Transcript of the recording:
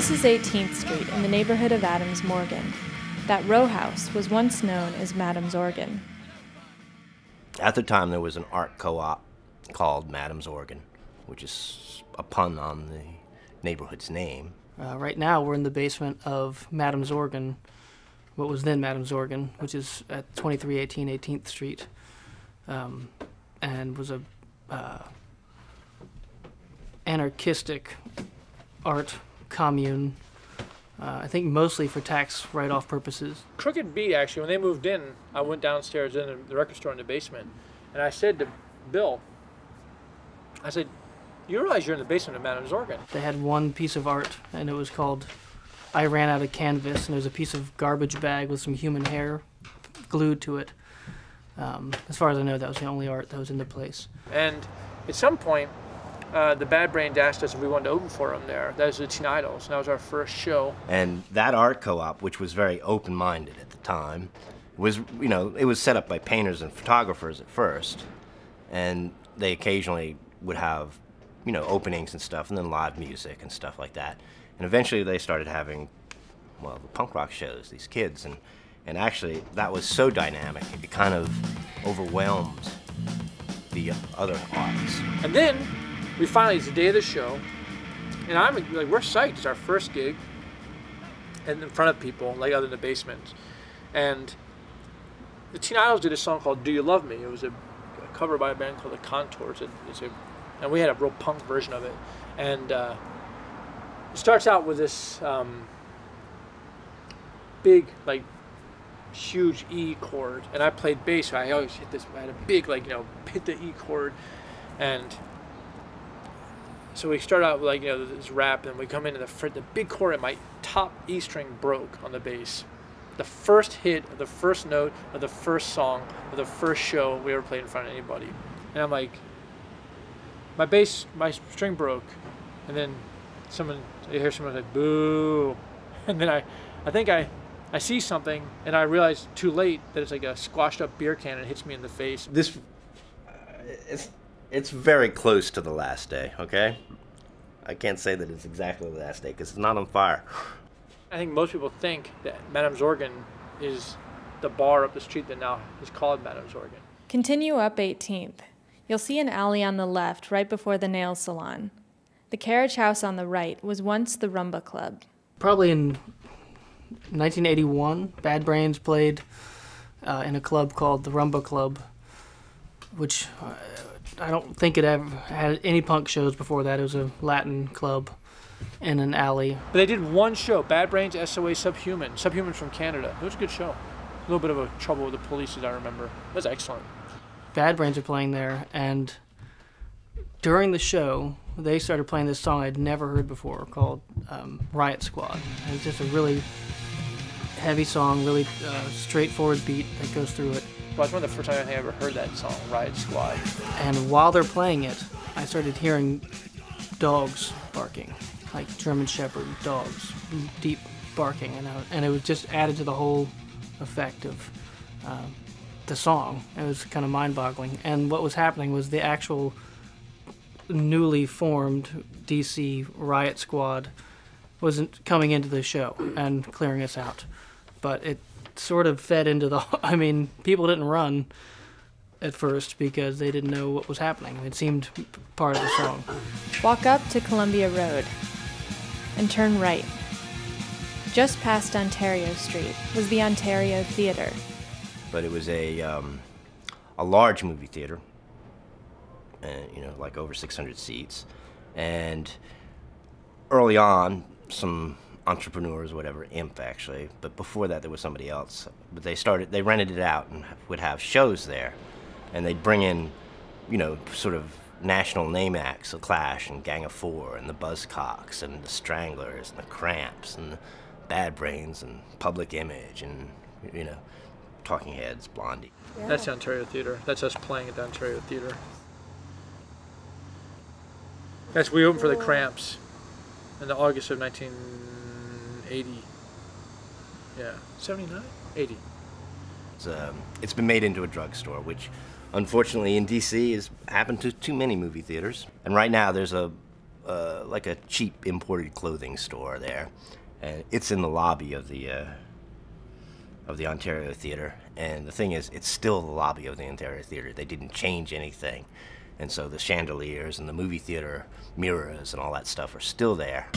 This is 18th Street in the neighborhood of Adams Morgan. That row house was once known as Madam's Organ. At the time, there was an art co-op called Madam's Organ, which is a pun on the neighborhood's name. Right now, we're in the basement of Madam's Organ, what was then Madam's Organ, which is at 2318 18th Street, and was a anarchistic art commune, I think mostly for tax write-off purposes. Crooked Beat, actually, when they moved in, I went downstairs in the record store in the basement, and I said to Bill, I said, you realize you're in the basement of Madam's Organ. They had one piece of art, and it was called I Ran Out of Canvas, and it was a piece of garbage bag with some human hair glued to it. As far as I know, that was the only art that was in the place. And at some point, the Bad Brains asked us if we wanted to open for them there. That was the Teen Idols, and that was our first show. And that art co-op, which was very open-minded at the time, was, you know, it was set up by painters and photographers at first, and they occasionally would have, you know, openings and stuff, and then live music and stuff like that. And eventually they started having, well, the punk rock shows, these kids, and actually that was so dynamic, it kind of overwhelmed the other arts. And then, we finally, it's the day of the show, and I'm like, we're psyched, it's our first gig, and in front of people, like other than the basement. And the Teen Idols did a song called Do You Love Me? It was a cover by a band called The Contours. And we had a real punk version of it. And it starts out with this big, like, huge E chord. And I played bass, so I always hit this, I had a big, like, you know, hit the E chord. And so we start out with, like, you know, this rap, and we come into the big chord, and my top E string broke on the bass. The first hit of the first note of the first song of the first show we ever played in front of anybody. And I'm like, my string broke, and then I hear someone like, boo. And then I think I see something, and I realize too late that it's like a squashed up beer can, and it hits me in the face. This, it's very close to the last day, okay? I can't say that it's exactly the last day, because it's not on fire. I think most people think that Madam's Organ is the bar up the street that now is called Madam's Organ. Continue up 18th. You'll see an alley on the left right before the nail salon. The carriage house on the right was once the Rumba Club. Probably in 1981, Bad Brains played in a club called the Rumba Club, which I don't think it ever had any punk shows before that. It was a Latin club in an alley. But they did one show, Bad Brains, SOA, Subhuman. Subhuman's from Canada. It was a good show. A little bit of a trouble with the police, as I remember. It was excellent. Bad Brains are playing there, and during the show, they started playing this song I'd never heard before called Riot Squad. And it's just a really heavy song, really straightforward beat that goes through it. Well, it's one of the first times I ever heard that song, Riot Squad. And while they're playing it, I started hearing dogs barking, like German Shepherd dogs, deep barking, and it was just added to the whole effect of the song. It was kind of mind-boggling. And what was happening was the actual newly formed DC Riot Squad wasn't coming into the show and clearing us out. But it sort of fed into the... I mean, people didn't run at first because they didn't know what was happening. It seemed part of the song. Walk up to Columbia Road and turn right. Just past Ontario Street was the Ontario Theatre. But it was a large movie theater, you know, like over 600 seats. And early on, some entrepreneurs, whatever, Imp actually, but before that there was somebody else. But they rented it out and would have shows there. And they'd bring in, you know, sort of national name acts, The Clash and Gang of Four and the Buzzcocks and the Stranglers and the Cramps and the Bad Brains and Public Image and, you know, Talking Heads, Blondie. Yeah. That's the Ontario Theatre. That's us playing at the Ontario Theatre. We opened for the Cramps in the August of 1980. Yeah, 79? 80. It's been made into a drugstore, which unfortunately in DC has happened to too many movie theaters. And right now there's a like a cheap imported clothing store there, and it's in the lobby of the Ontario Theatre. And the thing is, it's still the lobby of the Ontario Theatre. They didn't change anything, and so the chandeliers and the movie theater mirrors and all that stuff are still there.